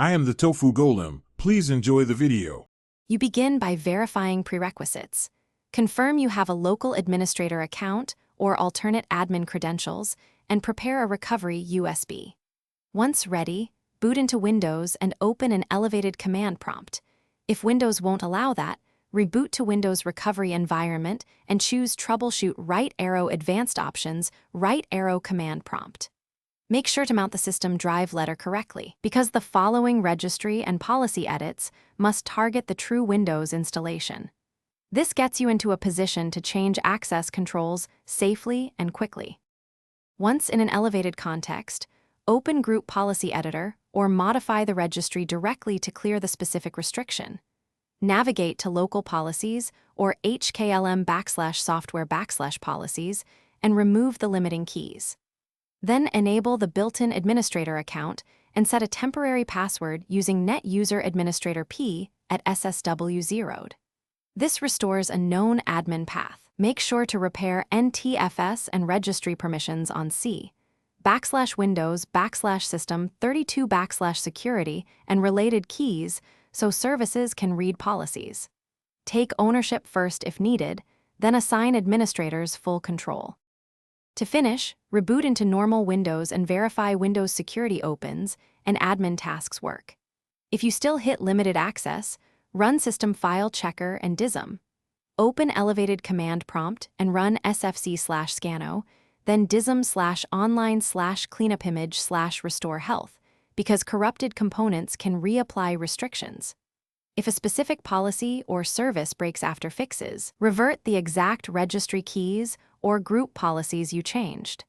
I am the Tofu Golem. Please enjoy the video. You begin by verifying prerequisites. Confirm you have a local administrator account or alternate admin credentials, and prepare a recovery USB. Once ready, boot into Windows and open an elevated command prompt. If Windows won't allow that, reboot to Windows Recovery Environment and choose Troubleshoot right arrow Advanced Options, right arrow command prompt. Make sure to mount the system drive letter correctly, because the following registry and policy edits must target the true Windows installation. This gets you into a position to change access controls safely and quickly. Once in an elevated context, open Group Policy Editor or modify the registry directly to clear the specific restriction. Navigate to Local Policies or HKLM/software/policies and remove the limiting keys. Then enable the built-in administrator account and set a temporary password using NetUserAdministratorP at SSW0'd. This restores a known admin path. Make sure to repair NTFS and registry permissions on C/Windows/System32/security and related keys so services can read policies. Take ownership first if needed, then assign administrators full control. To finish, reboot into normal Windows and verify Windows security opens and admin tasks work. If you still hit limited access, run System File Checker and DISM. Open elevated command prompt and run sfc/scano, then dism/online/cleanupimage/restore health, because corrupted components can reapply restrictions. If a specific policy or service breaks after fixes, revert the exact registry keys or group policies you changed.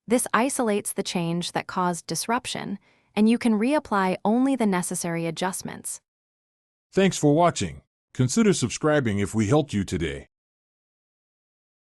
This isolates the change that caused disruption, and you can reapply only the necessary adjustments. Thanks for watching. Consider subscribing if we helped you today.